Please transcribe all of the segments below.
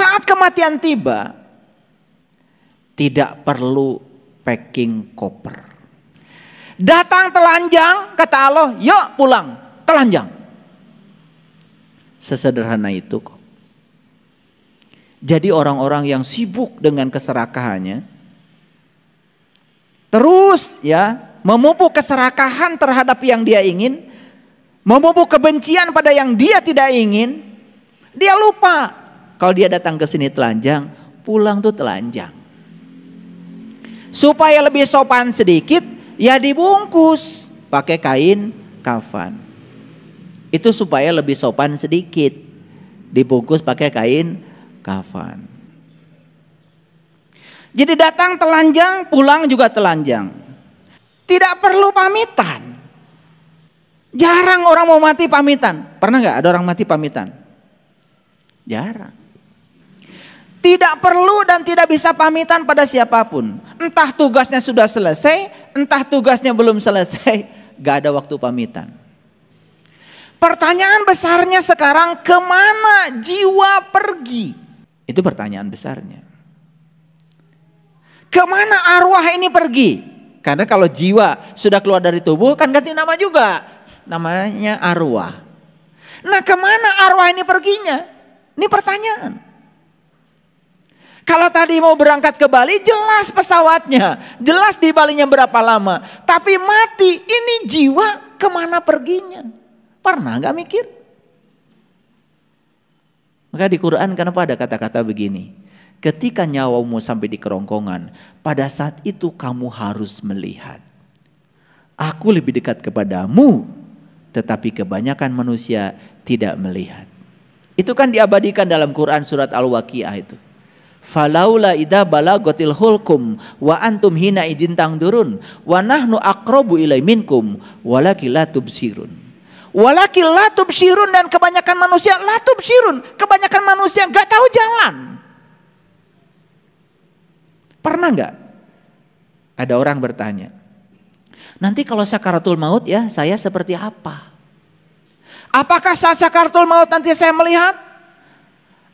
saat kematian tiba, tidak perlu packing koper. Datang telanjang, kata Allah, yuk pulang, telanjang. Sesederhana itu kok. Jadi orang-orang yang sibuk dengan keserakahannya, terus ya memupuk keserakahan terhadap yang dia ingin, memupuk kebencian pada yang dia tidak ingin, dia lupa kalau dia datang ke sini telanjang, pulang tuh telanjang. Supaya lebih sopan sedikit, ya dibungkus pakai kain kafan. Itu supaya lebih sopan sedikit, dibungkus pakai kain kafan. Jadi datang telanjang, pulang juga telanjang. Tidak perlu pamitan. Jarang orang mau mati pamitan. Pernah nggak ada orang mati pamitan? Jarang. Tidak perlu dan tidak bisa pamitan pada siapapun. Entah tugasnya sudah selesai, entah tugasnya belum selesai, gak ada waktu pamitan. Pertanyaan besarnya sekarang, kemana jiwa pergi? Itu pertanyaan besarnya. Kemana arwah ini pergi? Karena kalau jiwa sudah keluar dari tubuh kan ganti nama juga. Namanya arwah. Nah, kemana arwah ini perginya? Ini pertanyaan. Kalau tadi mau berangkat ke Bali, jelas pesawatnya, jelas di Balinya berapa lama. Tapi mati, ini jiwa kemana perginya? Pernah gak mikir? Maka di Quran kenapa ada kata-kata begini? Ketika nyawamu sampai di kerongkongan, pada saat itu kamu harus melihat. Aku lebih dekat kepadamu, tetapi kebanyakan manusia tidak melihat. Itu kan diabadikan dalam Quran surat Al-Waqiah itu. Falaula idza balagatil hulqum wa antum hina idin tangdurun wa nahnu aqrabu ilai minkum walakin la tubsirun. Walakin la tubsirun, dan kebanyakan manusia la tubsirun, kebanyakan manusia enggak tahu jalan. Pernah enggak ada orang bertanya, nanti kalau sakaratul maut ya saya seperti apa? Apakah saat sakaratul maut nanti saya melihat?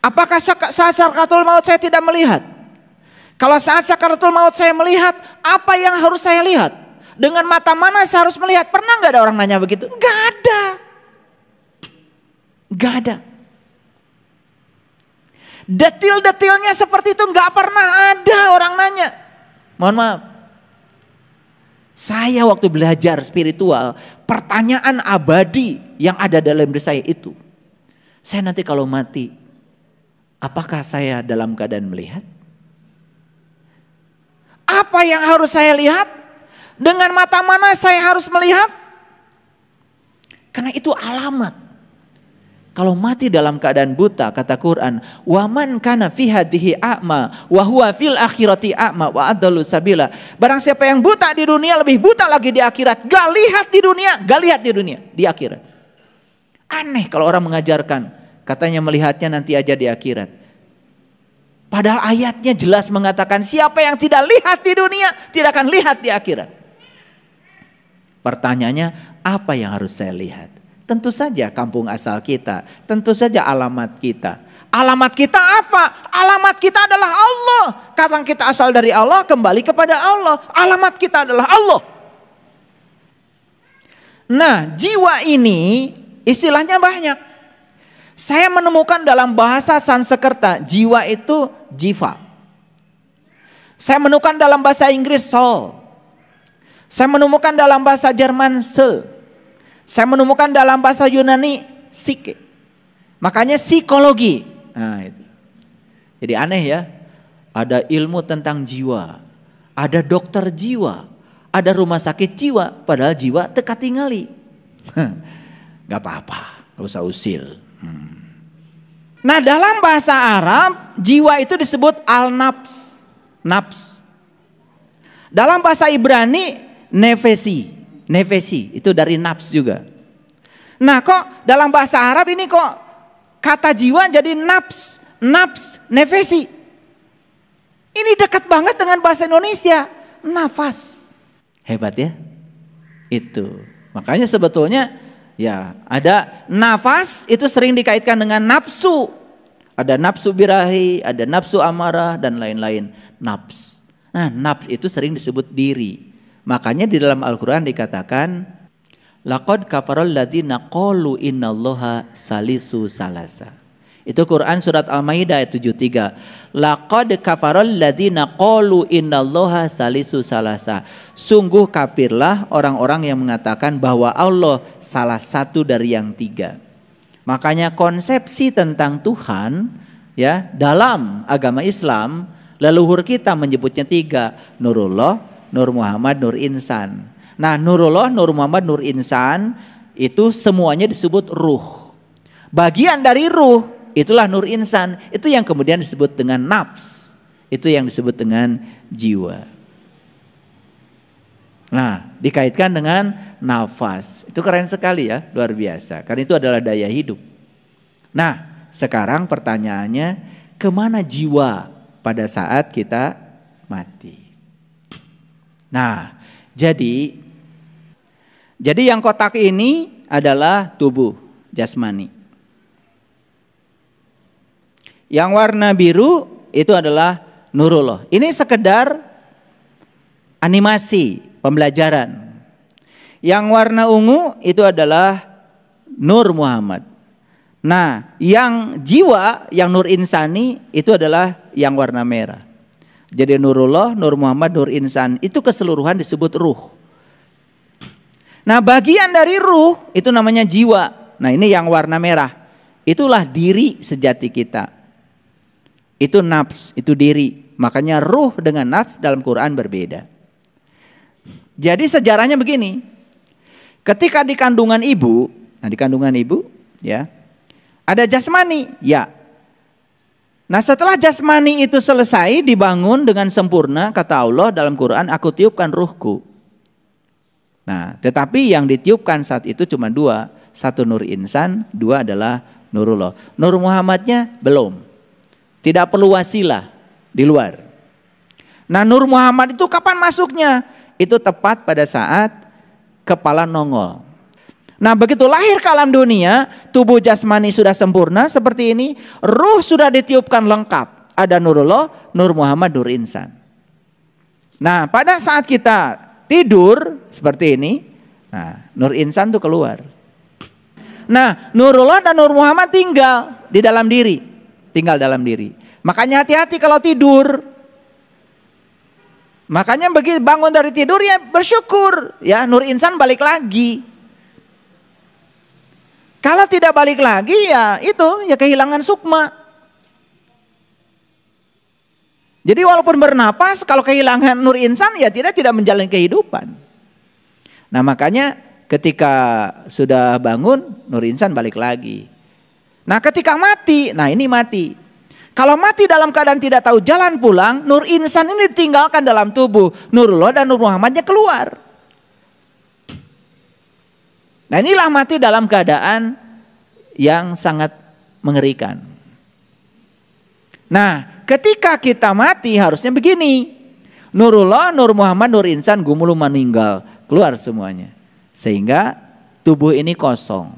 Apakah saat sakaratul maut saya tidak melihat? Kalau saat sakaratul maut saya melihat, apa yang harus saya lihat? Dengan mata mana saya harus melihat? Pernah nggak ada orang nanya begitu? Nggak ada. Nggak ada. Detil-detilnya seperti itu nggak pernah ada orang nanya. Mohon maaf. Saya waktu belajar spiritual, pertanyaan abadi yang ada dalam diri saya itu. Saya nanti kalau mati, apakah saya dalam keadaan melihat? Apa yang harus saya lihat? Dengan mata mana saya harus melihat? Karena itu alamat. Kalau mati dalam keadaan buta, kata Quran, wa man kana fi hadhihi a'ma wa huwa fil akhirati a'ma wa adallu sabila. Barang siapa yang buta di dunia lebih buta lagi di akhirat. Gak lihat di dunia, gak lihat di dunia, di akhirat. Aneh kalau orang mengajarkan, katanya melihatnya nanti aja di akhirat. Padahal ayatnya jelas mengatakan siapa yang tidak lihat di dunia tidak akan lihat di akhirat. Pertanyaannya, apa yang harus saya lihat? Tentu saja kampung asal kita, tentu saja alamat kita. Alamat kita apa? Alamat kita adalah Allah. Karena kita asal dari Allah, kembali kepada Allah. Alamat kita adalah Allah. Nah, jiwa ini istilahnya banyak. Saya menemukan dalam bahasa Sanskerta, jiwa itu jiva. Saya menemukan dalam bahasa Inggris soul. Saya menemukan dalam bahasa Jerman sel. Saya menemukan dalam bahasa Yunani psyche. Makanya psikologi. Nah, itu. Jadi aneh ya. Ada ilmu tentang jiwa. Ada dokter jiwa. Ada rumah sakit jiwa. Padahal jiwa teka tingali. Gak apa-apa. Gak usah usil. Nah, dalam bahasa Arab jiwa itu disebut al-nafs. Nafs. Dalam bahasa Ibrani nefesi. Nefesi itu dari nafs juga. Nah, kok dalam bahasa Arab ini kok kata jiwa jadi nafs, nafs, nefesi. Ini dekat banget dengan bahasa Indonesia, nafas. Hebat ya? Itu. Makanya sebetulnya ya ada nafas itu sering dikaitkan dengan nafsu. Ada nafsu birahi, ada nafsu amarah, dan lain-lain. Nafs. Nah, nafs itu sering disebut diri. Makanya di dalam Al-Quran dikatakan, laqad kafaral ladzina qalu innallaha salisu salasa. Itu Quran surat Al-Maidah ayat 73. Laqad kafaral ladzina qalu innallaha salisu salasa. Sungguh kafirlah orang-orang yang mengatakan bahwa Allah salah satu dari yang tiga. Makanya konsepsi tentang Tuhan ya dalam agama Islam leluhur kita menyebutnya tiga, Nurullah, Nur Muhammad, Nur Insan. Nah, Nurullah, Nur Muhammad, Nur Insan itu semuanya disebut ruh. Bagian dari ruh itulah Nur Insan, itu yang kemudian disebut dengan nafs, itu yang disebut dengan jiwa. Nah, dikaitkan dengan nafas, itu keren sekali ya, luar biasa, karena itu adalah daya hidup. Nah, sekarang pertanyaannya, kemana jiwa pada saat kita mati? Nah, jadi yang kotak ini adalah tubuh jasmani. Yang warna biru itu adalah Nurullah. Ini sekedar animasi pembelajaran. Yang warna ungu itu adalah Nur Muhammad. Nah, yang jiwa, yang Nur Insani itu adalah yang warna merah. Jadi Nurullah, Nur Muhammad, Nur Insan itu keseluruhan disebut ruh. Nah, bagian dari ruh itu namanya jiwa. Nah, ini yang warna merah. Itulah diri sejati kita. Itu nafs, itu diri. Makanya ruh dengan nafs dalam Quran berbeda. Jadi sejarahnya begini. Ketika di kandungan ibu, nah di kandungan ibu ya, ada jasmani, ya. Nah, setelah jasmani itu selesai dibangun dengan sempurna, kata Allah dalam Quran, aku tiupkan ruhku. Nah, tetapi yang ditiupkan saat itu cuma dua. Satu Nur Insan, dua adalah Nurullah. Nur Muhammadnya belum. Tidak perlu wasilah di luar. Nah, Nur Muhammad itu kapan masuknya? Itu tepat pada saat kepala nongol. Nah, begitu lahir ke alam dunia, tubuh jasmani sudah sempurna seperti ini, ruh sudah ditiupkan lengkap. Ada Nurullah, Nur Muhammad, Nur Insan. Nah, pada saat kita tidur seperti ini, nah, Nur Insan itu keluar. Nah, Nurullah dan Nur Muhammad tinggal di dalam diri, tinggal dalam diri. Makanya hati-hati kalau tidur. Makanya begitu bangun dari tidur ya bersyukur, ya Nur Insan balik lagi. Kalau tidak balik lagi ya itu ya kehilangan sukma. Jadi walaupun bernapas, kalau kehilangan Nur Insan ya tidak menjalani kehidupan. Nah, makanya ketika sudah bangun Nur Insan balik lagi. Nah, ketika mati, nah ini mati. Kalau mati dalam keadaan tidak tahu jalan pulang, Nur Insan ini ditinggalkan dalam tubuh. Nurullah dan Nur Muhammadnya keluar. Nah, inilah mati dalam keadaan yang sangat mengerikan. Nah, ketika kita mati harusnya begini. Nurullah, Nur Muhammad, Nur Insan gumulung meninggal. Keluar semuanya. Sehingga tubuh ini kosong.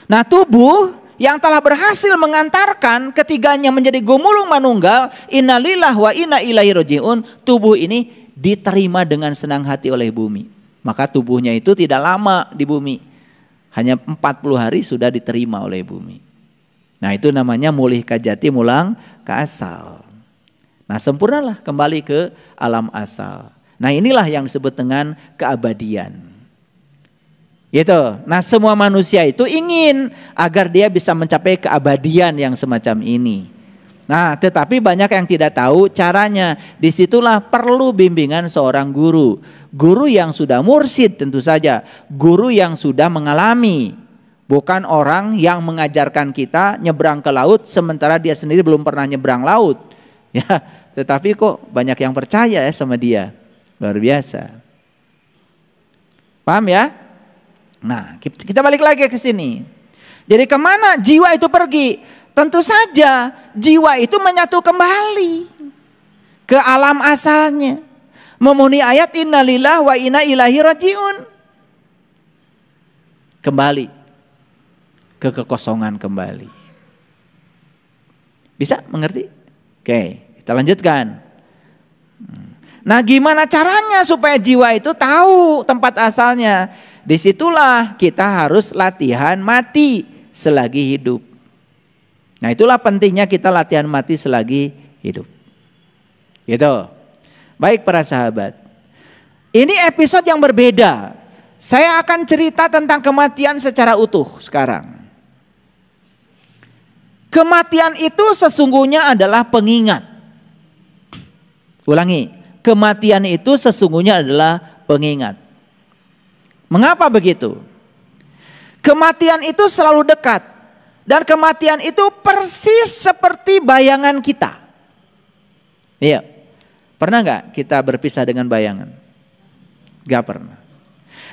Nah, tubuh yang telah berhasil mengantarkan ketiganya menjadi gumulung manunggal, innalillah wa inna ilaihi rajiun, tubuh ini diterima dengan senang hati oleh bumi. Maka tubuhnya itu tidak lama di bumi. Hanya 40 hari sudah diterima oleh bumi. Nah, itu namanya mulih kajati mulang ke asal. Nah, sempurnalah kembali ke alam asal. Nah, inilah yang disebut dengan keabadian. Gitu. Nah, semua manusia itu ingin agar dia bisa mencapai keabadian yang semacam ini. Nah, tetapi banyak yang tidak tahu caranya. Disitulah perlu bimbingan seorang guru. Guru yang sudah mursyid tentu saja. Guru yang sudah mengalami. Bukan orang yang mengajarkan kita nyebrang ke laut sementara dia sendiri belum pernah nyebrang laut. Ya, tetapi kok banyak yang percaya ya sama dia. Luar biasa. Paham ya? Nah, kita balik lagi ke sini. Jadi kemana jiwa itu pergi? Tentu saja jiwa itu menyatu kembali ke alam asalnya. Memenuhi ayat innalillah wa inna ilaihi rajiun. Kembali ke kekosongan kembali. Bisa mengerti? Oke, kita lanjutkan. Nah, gimana caranya supaya jiwa itu tahu tempat asalnya? Disitulah kita harus latihan mati selagi hidup. Nah, itulah pentingnya kita latihan mati selagi hidup. Gitu. Baik para sahabat. Ini episode yang berbeda. Saya akan cerita tentang kematian secara utuh sekarang. Kematian itu sesungguhnya adalah pengingat. Ulangi. Kematian itu sesungguhnya adalah pengingat. Mengapa begitu? Kematian itu selalu dekat. Dan kematian itu persis seperti bayangan kita. Iya. Pernah gak kita berpisah dengan bayangan? Gak pernah.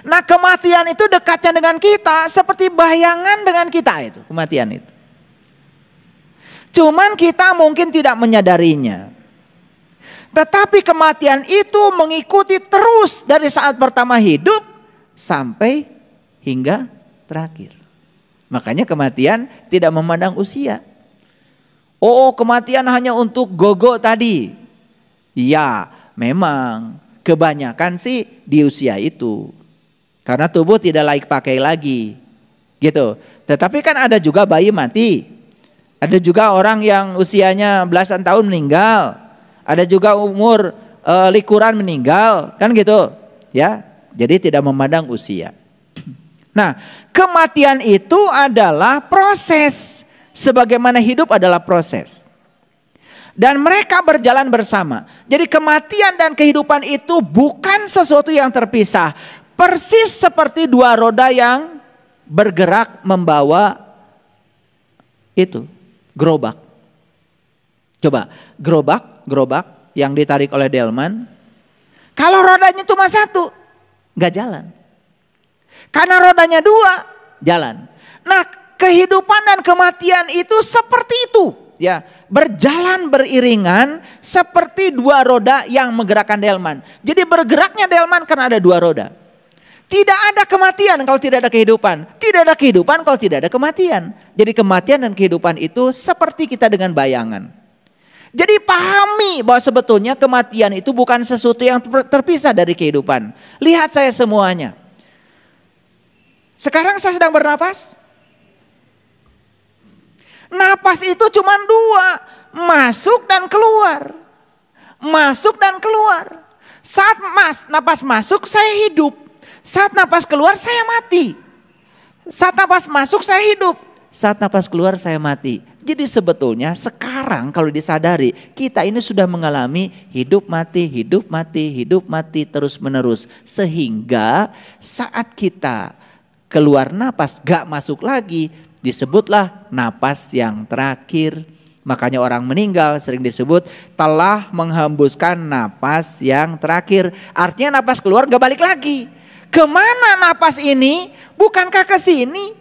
Nah, kematian itu dekatnya dengan kita seperti bayangan dengan kita itu. Kematian itu. Cuman kita mungkin tidak menyadarinya. Tetapi kematian itu mengikuti terus dari saat pertama hidup sampai hingga terakhir. Makanya kematian tidak memandang usia. Oh, kematian hanya untuk gogo tadi. Ya, memang kebanyakan sih di usia itu. Karena tubuh tidak layak pakai lagi. Gitu. Tetapi kan ada juga bayi mati. Ada juga orang yang usianya belasan tahun meninggal. Ada juga umur likuran meninggal, kan gitu, ya. Jadi tidak memandang usia. Nah, kematian itu adalah proses, sebagaimana hidup adalah proses. Dan mereka berjalan bersama. Jadi kematian dan kehidupan itu bukan sesuatu yang terpisah. Persis seperti dua roda yang bergerak membawa itu gerobak. Coba, gerobak yang ditarik oleh delman. Kalau rodanya cuma satu, nggak jalan. Karena rodanya dua, jalan. Nah, kehidupan dan kematian itu seperti itu, ya, berjalan beriringan seperti dua roda yang menggerakkan delman. Jadi bergeraknya delman karena ada dua roda. Tidak ada kematian kalau tidak ada kehidupan. Tidak ada kehidupan kalau tidak ada kematian. Jadi kematian dan kehidupan itu seperti kita dengan bayangan. Jadi pahami bahwa sebetulnya kematian itu bukan sesuatu yang terpisah dari kehidupan. Lihat saya semuanya. Sekarang saya sedang bernapas. Napas itu cuma dua. Masuk dan keluar. Masuk dan keluar. Saat napas masuk saya hidup. Saat napas keluar saya mati. Saat napas masuk saya hidup. Saat napas keluar saya mati. Jadi sebetulnya sekarang kalau disadari kita ini sudah mengalami hidup mati, hidup mati, hidup mati terus menerus. Sehingga saat kita keluar napas gak masuk lagi disebutlah napas yang terakhir. Makanya orang meninggal sering disebut telah menghembuskan napas yang terakhir. Artinya napas keluar gak balik lagi. Kemana napas ini? Bukankah ke sini?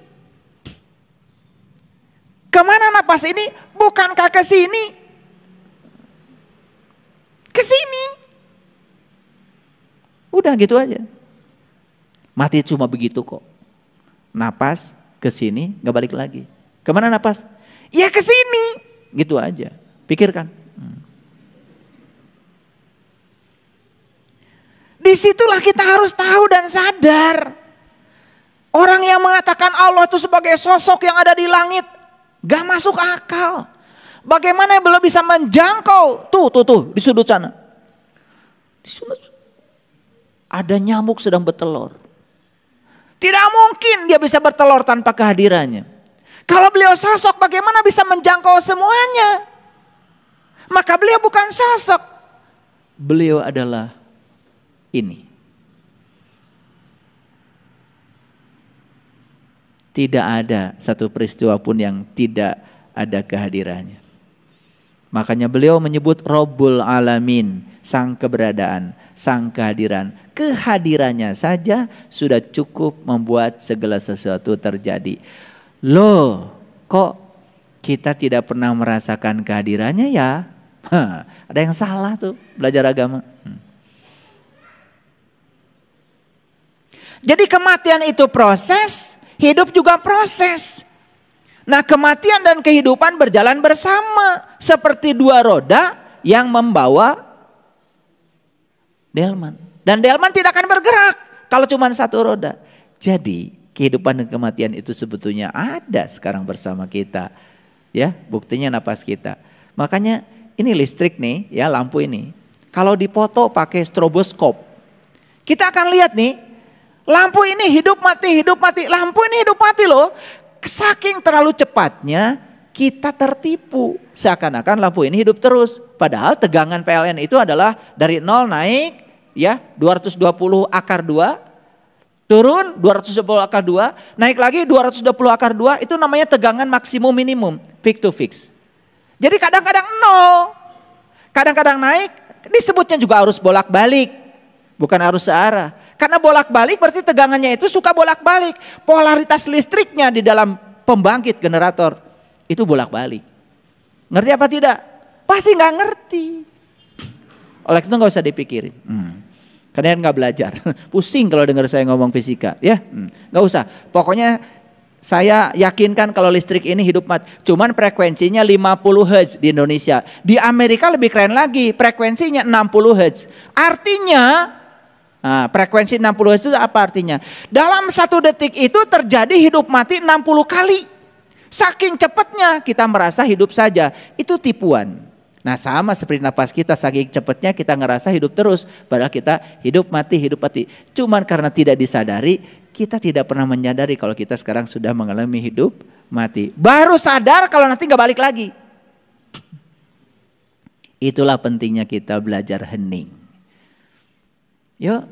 Kemana napas ini? Bukankah ke sini? Ke sini. Udah gitu aja. Mati cuma begitu kok. Napas ke sini gak balik lagi. Kemana napas? Ya ke sini. Gitu aja. Pikirkan. Disitulah kita harus tahu dan sadar. Orang yang mengatakan Allah itu sebagai sosok yang ada di langit. Gak masuk akal. Bagaimana belum bisa menjangkau? Tuh di sudut sana. Di sudut. Ada nyamuk sedang bertelur. Tidak mungkin dia bisa bertelur tanpa kehadirannya. Kalau beliau sosok bagaimana bisa menjangkau semuanya? Maka beliau bukan sosok. Beliau adalah ini. Tidak ada satu peristiwa pun yang tidak ada kehadirannya. Makanya beliau menyebut Rabbul Alamin, sang keberadaan, sang kehadiran. Kehadirannya saja sudah cukup membuat segala sesuatu terjadi. Loh, kok kita tidak pernah merasakan kehadirannya ya? Ada yang salah tuh belajar agama. Jadi kematian itu proses. Hidup juga proses. Nah, kematian dan kehidupan berjalan bersama seperti dua roda yang membawa delman. Dan delman tidak akan bergerak kalau cuma satu roda. Jadi kehidupan dan kematian itu sebetulnya ada sekarang bersama kita. Ya, buktinya napas kita. Makanya ini listrik nih, ya lampu ini. Kalau dipoto pakai stroboskop, kita akan lihat nih, lampu ini hidup mati, lampu ini hidup mati loh. Saking terlalu cepatnya kita tertipu, seakan-akan lampu ini hidup terus. Padahal tegangan PLN itu adalah dari 0 naik ya 220 akar 2, turun 220 akar 2, naik lagi 220 akar 2, itu namanya tegangan maksimum minimum, peak to fix. Jadi kadang-kadang 0, kadang-kadang naik, disebutnya juga arus bolak-balik, bukan arus searah. Karena bolak-balik berarti tegangannya itu suka bolak-balik. Polaritas listriknya di dalam pembangkit generator itu bolak-balik. Ngerti apa tidak? Pasti nggak ngerti. Oleh itu nggak usah dipikirin. Kalian nggak belajar. Pusing kalau dengar saya ngomong fisika, ya. Nggak usah. Pokoknya saya yakinkan kalau listrik ini hidup mati. Cuman frekuensinya 50 Hz di Indonesia. Di Amerika lebih keren lagi, frekuensinya 60 Hz. Artinya frekuensi 60 Hz itu apa artinya? Dalam 1 detik itu terjadi hidup mati 60 kali. Saking cepatnya kita merasa hidup saja. Itu tipuan. Nah, sama seperti napas kita, saking cepatnya kita ngerasa hidup terus. Padahal kita hidup mati. Cuman karena tidak disadari, kita tidak pernah menyadari kalau kita sekarang sudah mengalami hidup mati. Baru sadar kalau nanti gak balik lagi. Itulah pentingnya kita belajar hening. Yuk,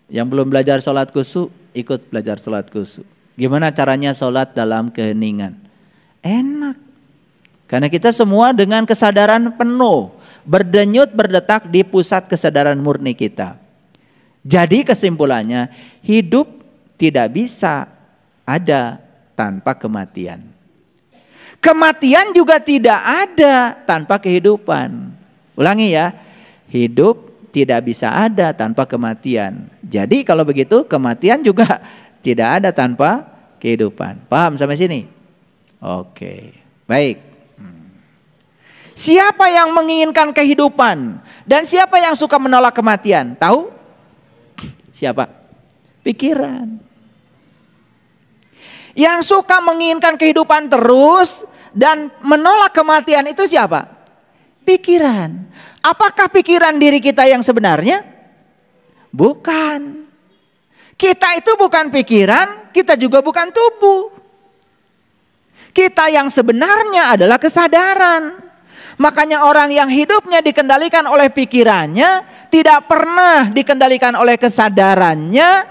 yang belum belajar sholat khusyuk, ikut belajar sholat khusyuk. Gimana caranya sholat dalam keheningan? Enak. Karena kita semua dengan kesadaran penuh, berdenyut berdetak di pusat kesadaran murni kita. Jadi kesimpulannya, hidup tidak bisa ada tanpa kematian. Kematian juga tidak ada tanpa kehidupan. Ulangi ya, hidup tidak bisa ada tanpa kematian. Jadi kalau begitu kematian juga tidak ada tanpa kehidupan. Paham sampai sini? Oke, baik. Siapa yang menginginkan kehidupan dan siapa yang suka menolak kematian? Tahu? Siapa? Pikiran. Yang suka menginginkan kehidupan terus dan menolak kematian itu siapa? Pikiran. Apakah pikiran diri kita yang sebenarnya? Bukan. Kita itu bukan pikiran, kita juga bukan tubuh. Kita yang sebenarnya adalah kesadaran. Makanya orang yang hidupnya dikendalikan oleh pikirannya, tidak pernah dikendalikan oleh kesadarannya,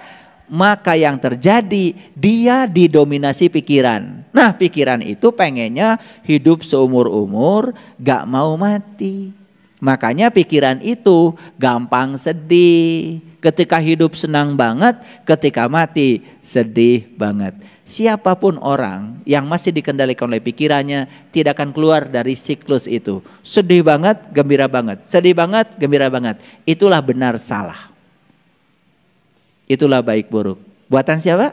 maka yang terjadi dia didominasi pikiran. Nah, pikiran itu pengennya hidup seumur-umur, gak mau mati. Makanya pikiran itu gampang sedih. Ketika hidup senang banget, ketika mati sedih banget. Siapapun orang yang masih dikendalikan oleh pikirannya tidak akan keluar dari siklus itu. Sedih banget, gembira banget. Sedih banget, gembira banget. Itulah benar salah. Itulah baik buruk. Buatan siapa?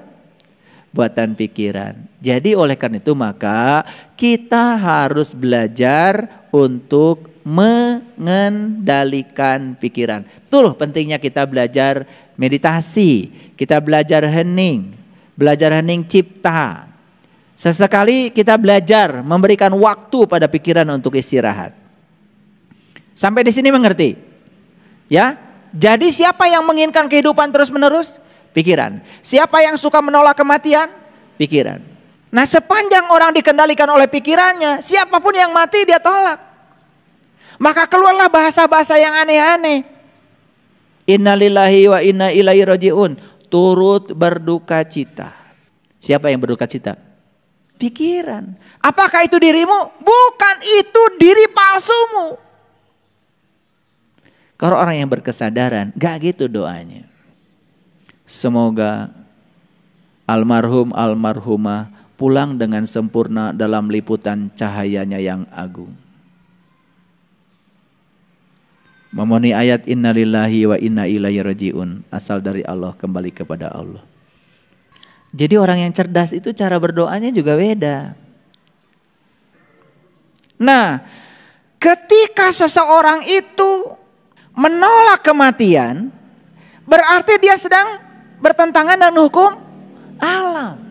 Buatan pikiran. Jadi oleh karena itu maka kita harus belajar untuk mengendalikan pikiran. Tuh pentingnya kita belajar meditasi, kita belajar hening cipta. Sesekali kita belajar memberikan waktu pada pikiran untuk istirahat. Sampai di sini mengerti? Ya. Jadi siapa yang menginginkan kehidupan terus-menerus? Pikiran. Siapa yang suka menolak kematian? Pikiran. Nah, sepanjang orang dikendalikan oleh pikirannya, siapapun yang mati dia tolak. Maka keluarlah bahasa-bahasa yang aneh-aneh. Innalillahi wa inna ilaihi rajiun. Turut berduka cita. Siapa yang berduka cita? Pikiran. Apakah itu dirimu? Bukan, itu diri palsumu. Kalau orang yang berkesadaran, gak gitu doanya. Semoga almarhum almarhumah pulang dengan sempurna dalam liputan cahayanya yang agung. Memenuhi ayat innalillahi wa inna ilaihi rajiun, asal dari Allah kembali kepada Allah. Jadi orang yang cerdas itu cara berdoanya juga beda. Nah, ketika seseorang itu menolak kematian, berarti dia sedang bertentangan dengan hukum alam.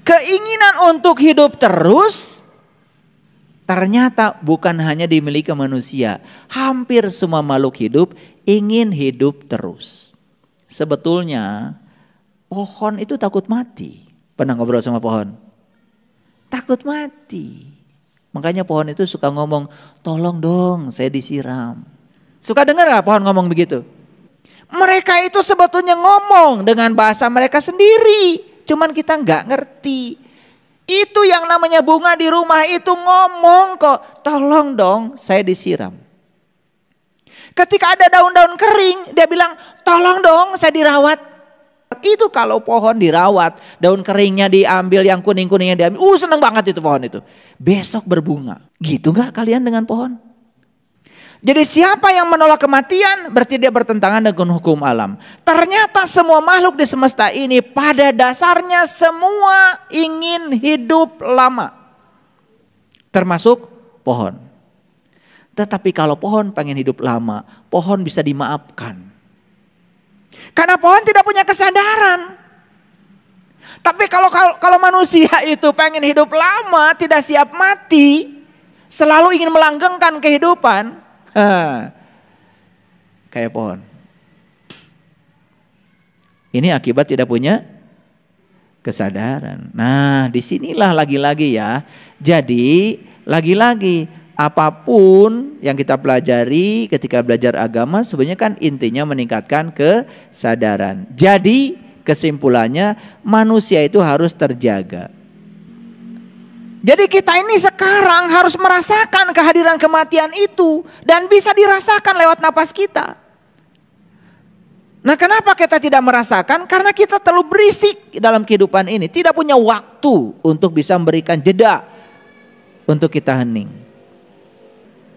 Keinginan untuk hidup terus ternyata bukan hanya dimiliki manusia. Hampir semua makhluk hidup ingin hidup terus. Sebetulnya pohon itu takut mati. Pernah ngobrol sama pohon? Takut mati. Makanya pohon itu suka ngomong, tolong dong saya disiram. Suka dengar gak pohon ngomong begitu? Mereka itu sebetulnya ngomong dengan bahasa mereka sendiri. Cuman kita gak ngerti. Itu yang namanya bunga di rumah itu ngomong kok, tolong dong saya disiram. Ketika ada daun-daun kering, dia bilang, tolong dong saya dirawat. Itu kalau pohon dirawat, daun keringnya diambil, yang kuning-kuningnya diambil, seneng banget itu pohon itu. Besok berbunga. Gitu gak kalian dengan pohon? Jadi siapa yang menolak kematian berarti dia bertentangan dengan hukum alam. Ternyata semua makhluk di semesta ini pada dasarnya semua ingin hidup lama. Termasuk pohon. Tetapi kalau pohon pengen hidup lama, pohon bisa dimaafkan. Karena pohon tidak punya kesadaran. Tapi kalau manusia itu pengen hidup lama, tidak siap mati, selalu ingin melanggengkan kehidupan, kayak pohon. Ini akibat tidak punya kesadaran. Nah, disinilah lagi-lagi ya. Jadi lagi-lagi apapun yang kita pelajari ketika belajar agama sebenarnya kan intinya meningkatkan kesadaran. Jadi kesimpulannya manusia itu harus terjaga. Jadi kita ini sekarang harus merasakan kehadiran kematian itu dan bisa dirasakan lewat napas kita. Nah, kenapa kita tidak merasakan? Karena kita terlalu berisik dalam kehidupan ini, tidak punya waktu untuk bisa memberikan jeda untuk kita hening.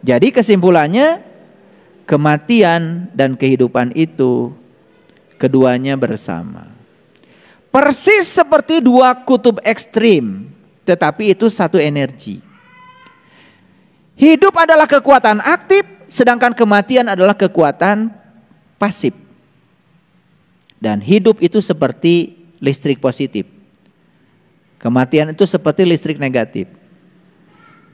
Jadi kesimpulannya kematian dan kehidupan itu keduanya bersama. Persis seperti dua kutub ekstrim. Tetapi itu satu energi. Hidup adalah kekuatan aktif, sedangkan kematian adalah kekuatan pasif. Dan hidup itu seperti listrik positif. Kematian itu seperti listrik negatif.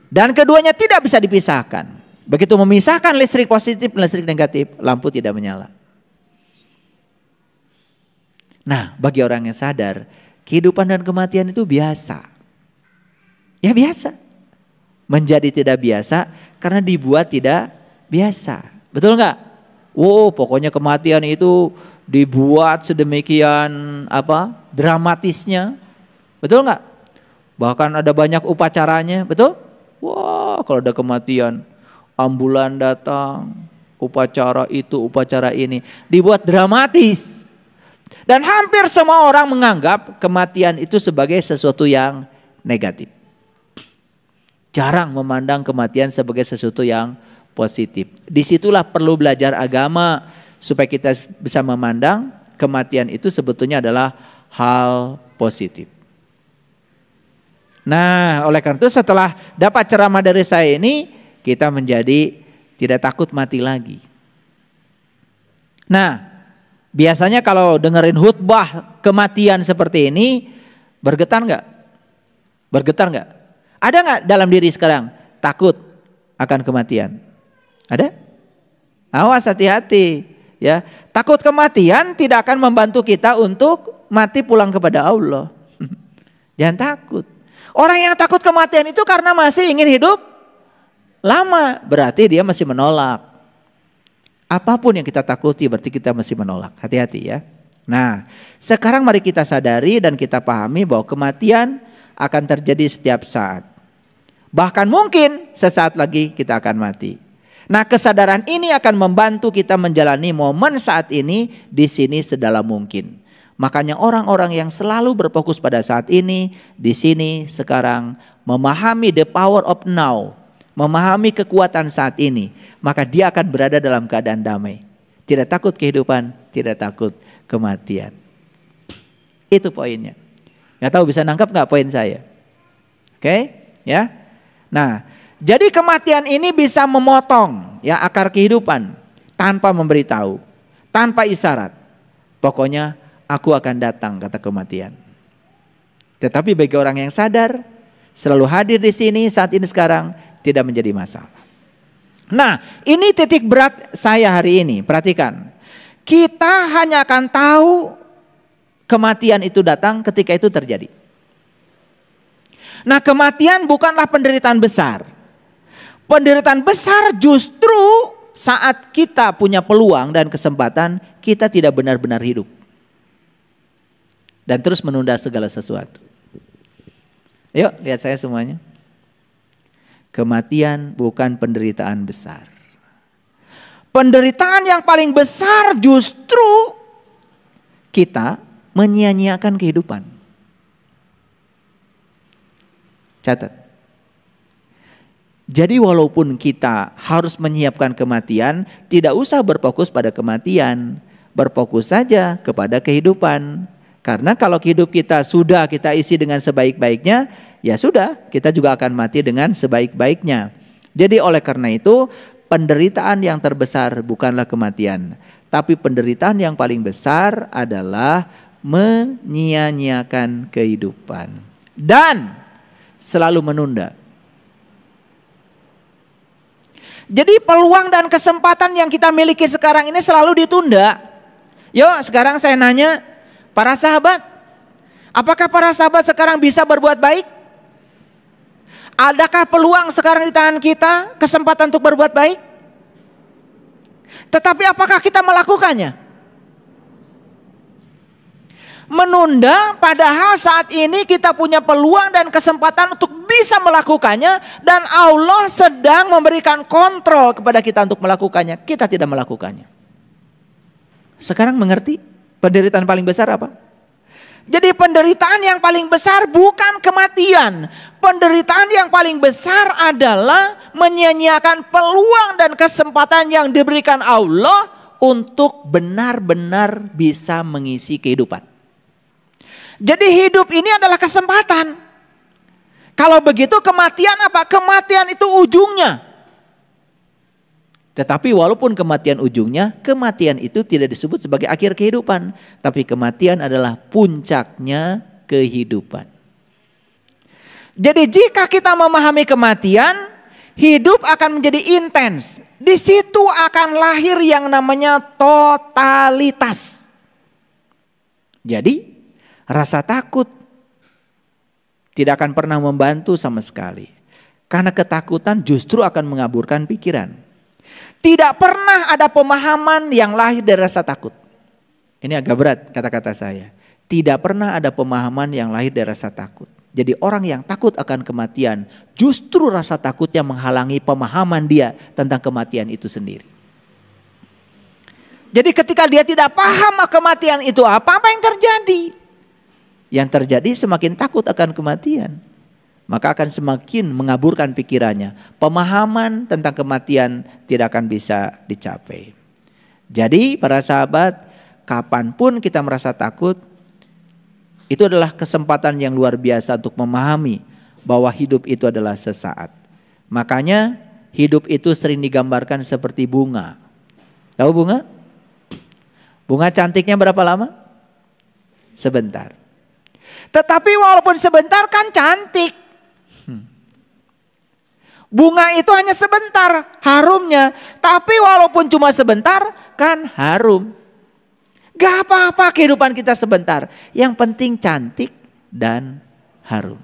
Dan keduanya tidak bisa dipisahkan. Begitu memisahkan listrik positif dan listrik negatif, lampu tidak menyala. Nah, bagi orang yang sadar, kehidupan dan kematian itu biasa. Ya biasa. Menjadi tidak biasa karena dibuat tidak biasa. Betul nggak? Pokoknya kematian itu dibuat sedemikian dramatisnya. Betul nggak? Bahkan ada banyak upacaranya. Betul? Kalau ada kematian, ambulan datang, upacara itu, upacara ini, dibuat dramatis. Dan hampir semua orang menganggap kematian itu sebagai sesuatu yang negatif. Jarang memandang kematian sebagai sesuatu yang positif. Disitulah perlu belajar agama supaya kita bisa memandang kematian itu sebetulnya adalah hal positif. Nah, oleh karena itu setelah dapat ceramah dari saya ini, kita menjadi tidak takut mati lagi. Nah, biasanya kalau dengerin khutbah kematian seperti ini, bergetar nggak? Bergetar nggak? Ada nggak dalam diri sekarang takut akan kematian? Ada? Awas, hati-hati ya. Takut kematian tidak akan membantu kita untuk mati pulang kepada Allah. Jangan takut. Orang yang takut kematian itu karena masih ingin hidup lama, berarti dia masih menolak. Apapun yang kita takuti berarti kita masih menolak. Hati-hati ya. Nah, sekarang mari kita sadari dan kita pahami bahwa kematian akan terjadi setiap saat. Bahkan mungkin sesaat lagi kita akan mati. Nah, kesadaran ini akan membantu kita menjalani momen saat ini di sini sedalam mungkin. Makanya orang-orang yang selalu berfokus pada saat ini, di sini, sekarang, memahami the power of now, memahami kekuatan saat ini, maka dia akan berada dalam keadaan damai. Tidak takut kehidupan, tidak takut kematian. Itu poinnya. Nggak tahu bisa nangkap nggak poin saya? Oke, ya. Nah, Jadi kematian ini bisa memotong ya akar kehidupan tanpa memberitahu, tanpa isyarat. Pokoknya aku akan datang, kata kematian. Tetapi bagi orang yang sadar, selalu hadir di sini saat ini sekarang, tidak menjadi masalah. Nah, ini titik berat saya hari ini. Perhatikan, kita hanya akan tahu kematian itu datang ketika itu terjadi. Nah, kematian bukanlah penderitaan besar. Penderitaan besar justru saat kita punya peluang dan kesempatan, kita tidak benar-benar hidup dan terus menunda segala sesuatu. Yuk lihat saya semuanya. Kematian bukan penderitaan besar. Penderitaan yang paling besar justru kita menyia-nyiakan kehidupan. Catat. Jadi walaupun kita harus menyiapkan kematian, tidak usah berfokus pada kematian. Berfokus saja kepada kehidupan. Karena kalau hidup kita sudah kita isi dengan sebaik-baiknya, ya sudah, kita juga akan mati dengan sebaik-baiknya. Jadi oleh karena itu, penderitaan yang terbesar bukanlah kematian, tapi penderitaan yang paling besar adalah menyia-nyiakan kehidupan dan selalu menunda. Jadi peluang dan kesempatan yang kita miliki sekarang ini selalu ditunda. Yuk sekarang saya nanya, para sahabat, apakah para sahabat sekarang bisa berbuat baik? Adakah peluang sekarang di tangan kita, kesempatan untuk berbuat baik? Tetapi apakah kita melakukannya? Menunda, padahal saat ini kita punya peluang dan kesempatan untuk bisa melakukannya, dan Allah sedang memberikan kontrol kepada kita untuk melakukannya. Kita tidak melakukannya. Sekarang mengerti penderitaan paling besar apa? Jadi penderitaan yang paling besar bukan kematian. Penderitaan yang paling besar adalah menyia-nyiakan peluang dan kesempatan yang diberikan Allah untuk benar-benar bisa mengisi kehidupan. Jadi hidup ini adalah kesempatan. Kalau begitu kematian apa? Kematian itu ujungnya. Tetapi walaupun kematian ujungnya, kematian itu tidak disebut sebagai akhir kehidupan. Tapi kematian adalah puncaknya kehidupan. Jadi jika kita memahami kematian, hidup akan menjadi intens. Di situ akan lahir yang namanya totalitas. Jadi rasa takut tidak akan pernah membantu sama sekali. Karena ketakutan justru akan mengaburkan pikiran. Tidak pernah ada pemahaman yang lahir dari rasa takut. Ini agak berat kata-kata saya. Tidak pernah ada pemahaman yang lahir dari rasa takut. Jadi orang yang takut akan kematian, justru rasa takutnya menghalangi pemahaman dia tentang kematian itu sendiri. Jadi ketika dia tidak paham kematian itu apa yang terjadi? Yang terjadi semakin takut akan kematian, maka akan semakin mengaburkan pikirannya. Pemahaman tentang kematian tidak akan bisa dicapai. Jadi para sahabat, kapanpun kita merasa takut, itu adalah kesempatan yang luar biasa untuk memahami bahwa hidup itu adalah sesaat. Makanya hidup itu sering digambarkan seperti bunga. Tahu bunga? Bunga cantiknya berapa lama? Sebentar. Tetapi walaupun sebentar kan cantik. Bunga itu hanya sebentar harumnya. Tapi walaupun cuma sebentar kan harum. Gak apa-apa kehidupan kita sebentar. Yang penting cantik dan harum.